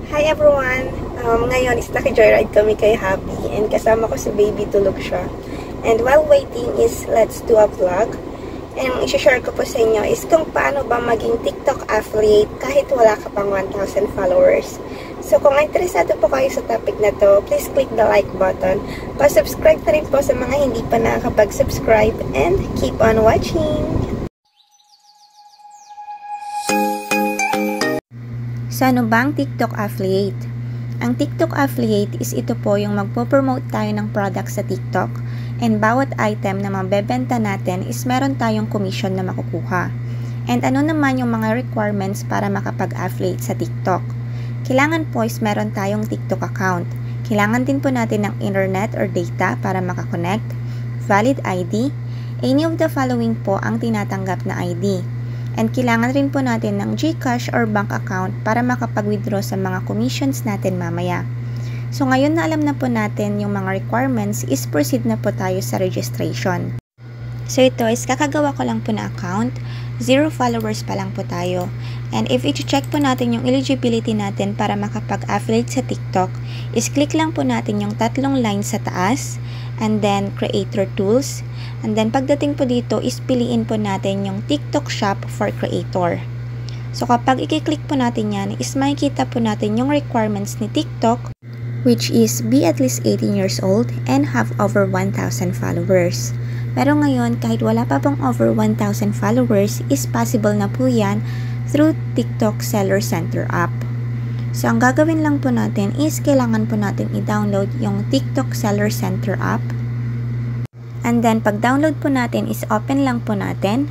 Hi everyone! Ngayon is naki-joyride kami kay Happy and kasama ko si Baby, tulog siya. And while waiting is let's do a vlog. And ang isi-share ko po sa inyo is kung paano ba maging TikTok affiliate kahit wala ka pang 1,000 followers. So kung interesado po kayo sa topic na to, please click the like button. Pa-subscribe na rin po sa mga hindi pa nakakapag-subscribe and keep on watching! So ano ba ang TikTok affiliate? Ang TikTok affiliate is ito po yung magpo-promote tayo ng product sa TikTok and bawat item na mabebenta natin is meron tayong commission na makukuha. And ano naman yung mga requirements para makapag-affiliate sa TikTok? Kailangan po is meron tayong TikTok account. Kailangan din po natin ng internet or data para makakonect, valid ID, any of the following po ang tinatanggap na ID. And kailangan rin po natin ng GCash or bank account para makapag-withdraw sa mga commissions natin mamaya. So ngayon na alam na po natin yung mga requirements, is proceed na po tayo sa registration. So ito is kakagawa ko lang po na account, 0 followers pa lang po tayo. And if i-check po natin yung eligibility natin para makapag-affiliate sa TikTok, is click lang po natin yung tatlong lines sa taas, and then creator tools. And then pagdating po dito is piliin po natin yung TikTok shop for creator. So kapag i-click po natin yan is makikita po natin yung requirements ni TikTok, which is be at least 18 years old and have over 1,000 followers. Pero ngayon kahit wala pa pong over 1,000 followers is possible na po yan through TikTok Seller Center app. So ang gagawin lang po natin is kailangan po natin i-download yung TikTok Seller Center app. And then, pag-download po natin is open lang po natin.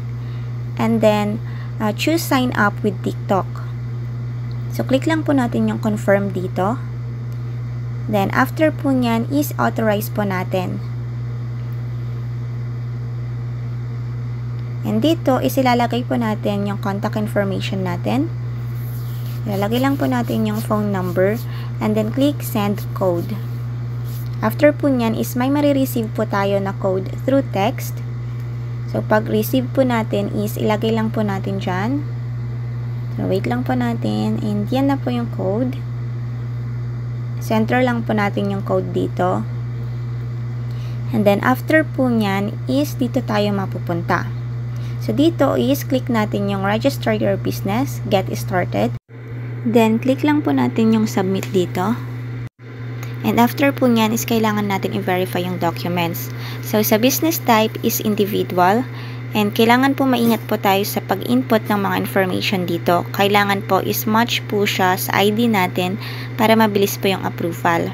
And then, choose sign up with TikTok. So, click lang po natin yung confirm dito. Then, after po nyan is authorize po natin. And dito is ilalagay po natin yung contact information natin. Ilalagay lang po natin yung phone number. And then, click send code. After po nyan is may marireceive po tayo na code through text. So, pag-receive po natin is ilagay lang po natin dyan. So, wait lang po natin. And yan na po yung code. Center lang po natin yung code dito. And then, after po nyan is dito tayo mapupunta. So, dito is click natin yung register your business, get started. Then, click lang po natin yung submit dito. And after po nyan is kailangan natin i-verify yung documents. So, sa business type is individual. And kailangan po maingat po tayo sa pag-input ng mga information dito. Kailangan po is match po siya sa ID natin para mabilis po yung approval.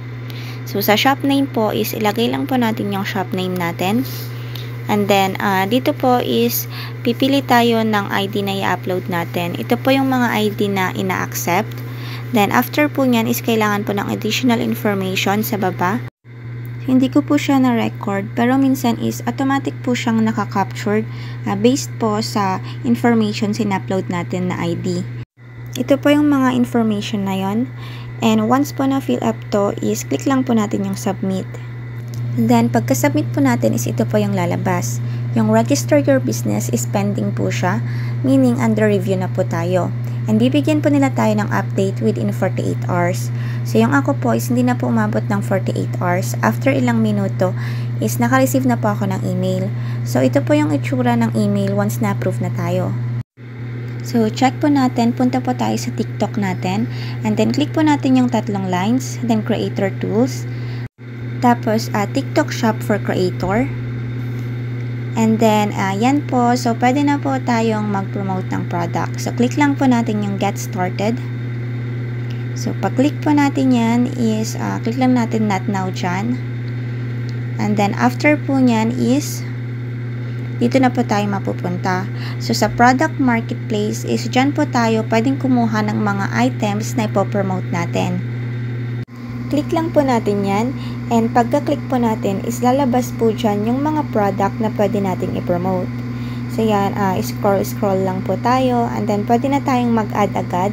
So, sa shop name po is ilagay lang po natin yung shop name natin. And then, dito po is pipili tayo ng ID na i-upload natin. Ito po yung mga ID na ina-accept. Then, after po nyan is kailangan po ng additional information sa baba. Hindi ko po siya na-record, pero minsan is automatic po siyang nakaka-captured based po sa information sin-upload natin na ID. Ito po yung mga information na yon. And once po na-fill up to is click lang po natin yung submit. Then, pagka-submit po natin is ito po yung lalabas. Yung register your business is pending po siya, meaning under review na po tayo. And bibigyan po nila tayo ng update within 48 hours. So, yung ako po is hindi na po umabot ng 48 hours. After ilang minuto is naka-receive na po ako ng email. So, ito po yung itsura ng email once na-approve na tayo. So, check po natin. Punta po tayo sa TikTok natin. And then, click po natin yung tatlong lines. Then, creator tools. Tapos, TikTok shop for creator. And then, yan po. So, pwede na po tayong mag-promote ng product. So, click lang po natin yung get started. So, pag-click po natin yan is, click lang natin not now dyan. And then, after po nyan is, dito na po tayo mapupunta. So, sa product marketplace is, dyan po tayo pwedeng kumuha ng mga items na ipopromote natin. Click lang po natin yan. And pagka-click po natin is lalabas po dyan yung mga product na pwede nating i-promote. So yan, scroll lang po tayo. And then pwede na tayong mag-add agad.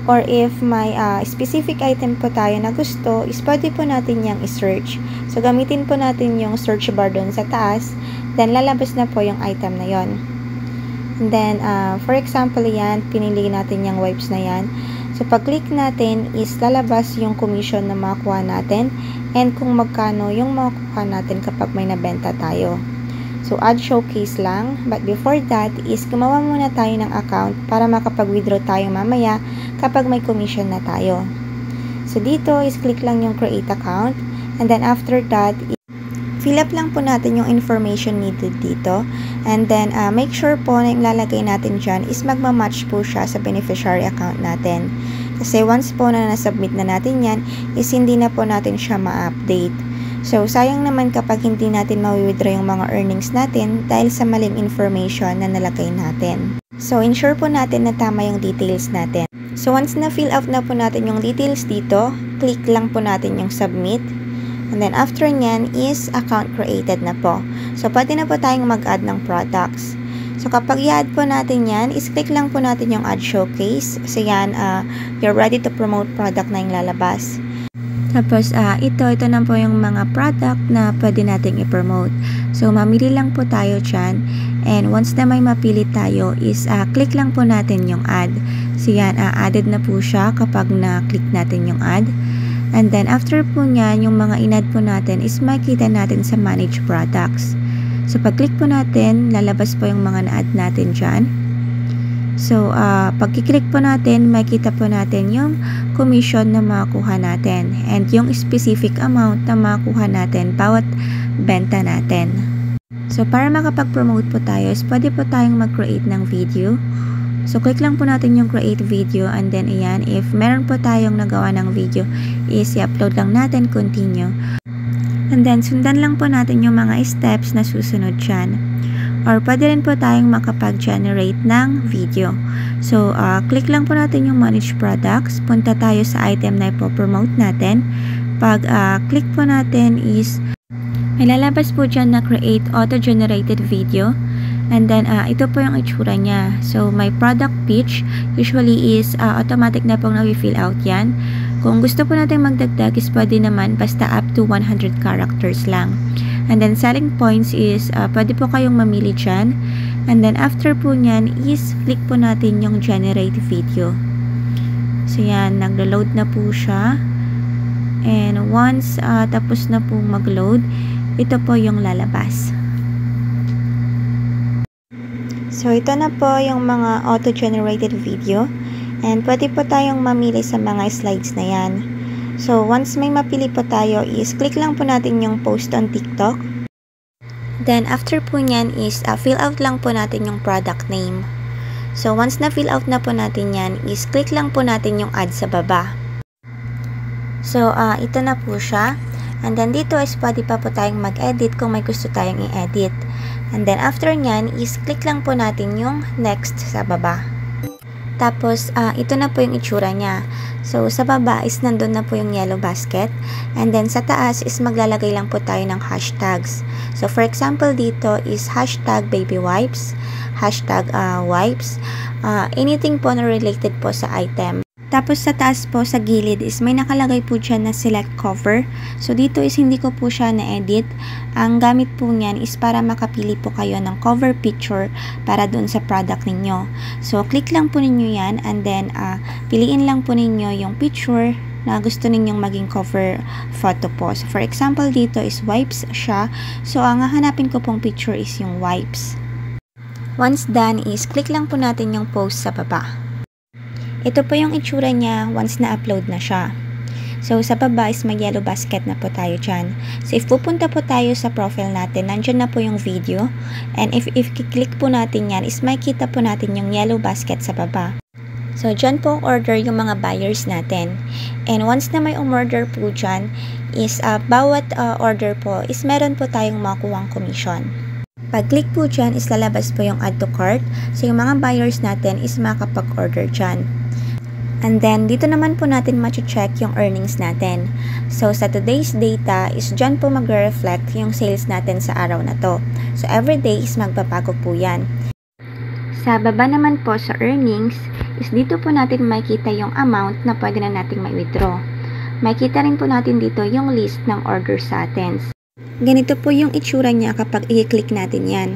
Or if may specific item po tayo na gusto, is pwede po natin yung i-search. So gamitin po natin yung search bar doon sa taas. Then lalabas na po yung item na yon. And then, for example yan, pinili natin yung wipes na yan. So, pag-click natin is lalabas yung commission na makuha natin and kung magkano yung makuha natin kapag may nabenta tayo. So, add showcase lang. But before that is gumawa muna tayo ng account para makapag-withdraw tayo mamaya kapag may commission na tayo. So, dito is click lang yung create account. And then after that, fill up lang po natin yung information needed dito. And then, make sure po na yung lalagay natin dyan is magmamatch po siya sa beneficiary account natin. Kasi once po na nasubmit na natin yan, is hindi na po natin siya ma-update. So, sayang naman kapag hindi natin ma-withdraw yung mga earnings natin dahil sa maling information na nalagay natin. So, ensure po natin na tama yung details natin. So, once na fill out na po natin yung details dito, click lang po natin yung submit. And then, after nyan is account created na po. So, pwede na po tayong mag-add ng products. So, kapag i-add po natin yan, is click lang po natin yung add showcase. So, yan, you're ready to promote product na yung lalabas. Tapos, ito na po yung mga product na pwede nating i-promote. So, mamili lang po tayo dyan. And once na may mapili tayo is click lang po natin yung add. So, yan, added na po siya kapag na-click natin yung add. And then, after po nyan, yung mga in-add po natin is makikita natin sa manage products. So, pag-click po natin, lalabas po yung mga na-add natin dyan. So, pag-click po natin, makikita po natin yung commission na makuha natin and yung specific amount na makuha natin bawat benta natin. So, para makapag-promote po tayo, is pwede po tayong mag-create ng video. So, click lang po natin yung create video and then, ayan, if meron po tayong nagawa ng video, is i-upload lang natin, continue. And then, sundan lang po natin yung mga steps na susunod dyan. Or, pwede rin po tayong makapag-generate ng video. So, click lang po natin yung manage products. Punta tayo sa item na ipopromote natin. Pag click po natin is, may lalabas po dyan na create auto-generated video. And then, ito po yung itsura niya. So, my product pitch usually is automatic na pong na-fill out yan. Kung gusto po natin magdagdag is pwede naman basta up to 100 characters lang. And then selling points is pwede po kayong mamili dyan. And then after po nyan is click po natin yung generate video. So yan, naglo-load na po siya. And once tapos na po mag-load, ito po yung lalabas. So ito na po yung mga auto-generated video. And pwede po tayong mamili sa mga slides na yan. So, once may mapili po tayo is click lang po natin yung post on TikTok. Then, after po nyan is fill out lang po natin yung product name. So, once na fill out na po natin yan is click lang po natin yung add sa baba. So, ito na po siya. And then, dito is pwede pa po tayong mag-edit kung may gusto tayong i-edit. And then, after nyan is click lang po natin yung next sa baba. Tapos, ito na po yung itsura niya. So, sa baba is nandun na po yung yellow basket. And then, sa taas is maglalagay lang po tayo ng hashtags. So, for example, dito is hashtag baby wipes, hashtag wipes, anything po na related po sa item. Tapos, sa taas po, sa gilid is may nakalagay po dyan na select cover. So, dito is hindi ko po siya na-edit. Ang gamit po niyan is para makapili po kayo ng cover picture para dun sa product ninyo. So, click lang po ninyo yan and then piliin lang po ninyo yung picture na gusto ninyong maging cover photo po. So, for example, dito is wipes siya. So, ang hahanapin ko pong picture is yung wipes. Once done is click lang po natin yung post sa baba. Ito po yung itsura niya once na-upload na siya. So, sa baba is may yellow basket na po tayo dyan. So, if pupunta po tayo sa profile natin, nandyan na po yung video. And if click po natin yan, is makikita po natin yung yellow basket sa baba. So, dyan po order yung mga buyers natin. And once na may umorder po dyan, is bawat order po, is meron po tayong makuwang commission. Pag-click po dyan, is lalabas po yung add to cart. So, yung mga buyers natin is makapag-order dyan. And then, dito naman po natin ma-check yung earnings natin. So, sa today's data is dyan po magre-reflect yung sales natin sa araw na to. So, every day is magbabago po yan. Sa baba naman po sa earnings, is dito po natin makikita yung amount na pwede na nating ma-withdraw. Makikita rin po natin dito yung list ng orders sa atin. Ganito po yung itsura niya kapag i-click natin yan.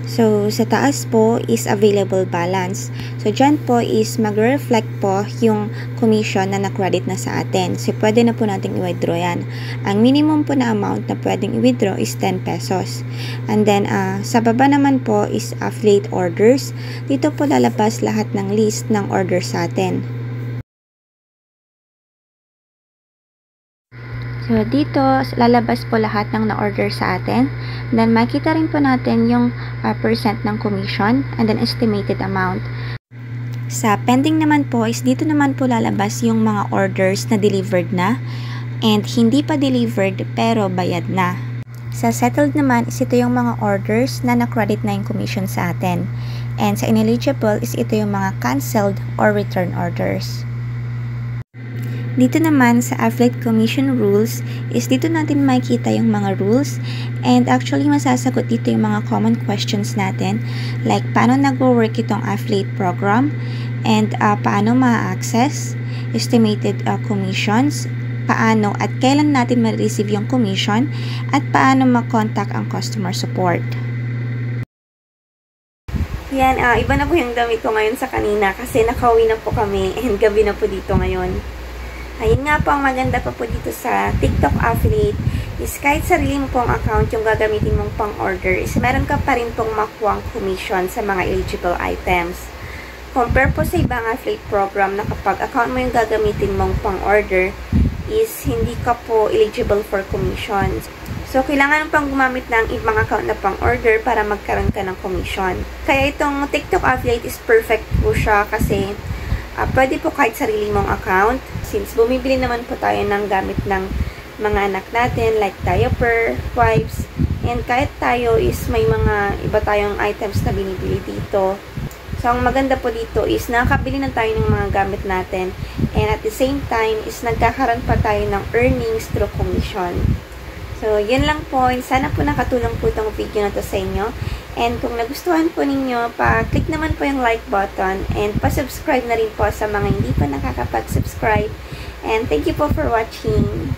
So, sa taas po is available balance. So, dyan po is magre-reflect po yung commission na na-credit na sa atin. So, pwede na po natin i-withdraw yan. Ang minimum po na amount na pwedeng i-withdraw is 10 pesos. And then, sa baba naman po is affiliate orders. Dito po lalabas lahat ng list ng orders sa atin. So, dito, lalabas po lahat ng na-order sa atin. Then, makita rin po natin yung percent ng commission and then estimated amount. Sa pending naman po is dito naman po lalabas yung mga orders na delivered na and hindi pa delivered pero bayad na. Sa settled naman is ito yung mga orders na na-credit na yung commission sa atin. And sa ineligible is ito yung mga canceled or return orders. Dito naman sa affiliate commission rules is dito natin makikita yung mga rules and actually masasagot dito yung mga common questions natin like paano nag-work itong affiliate program and paano ma-access, estimated commissions, paano at kailan natin ma-receive yung commission at paano ma-contact ang customer support. Yan, iba na po yung damit ko ngayon sa kanina kasi nakauwi na po kami and gabi na po dito ngayon. Ayun nga po, ang maganda pa po dito sa TikTok affiliate is kahit sarili mo pong account yung gagamitin mong pang-order is meron ka pa rin pong makuwang commission sa mga eligible items. Compare po sa ibang affiliate program na kapag account mo yung gagamitin mong pang-order is hindi ka po eligible for commissions. So, kailangan pang gumamit ng ibang account na pang-order para magkaroon ka ng commission. Kaya itong TikTok affiliate is perfect po siya kasi pwede po kahit sarili mong account. Since bumibili naman po tayo ng gamit ng mga anak natin like diaper, wipes, and kahit tayo is may mga iba tayong items na binibili dito. So, ang maganda po dito is nakakabili na tayo ng mga gamit natin and at the same time is nagkakaroon pa tayo ng earnings through commission. So, yun lang po. Sana po nakatulong po itong video na to sa inyo. And kung nagustuhan po ninyo, pa-click naman po yung like button and pa-subscribe na rin po sa mga hindi pa nakakapag-subscribe. And thank you po for watching.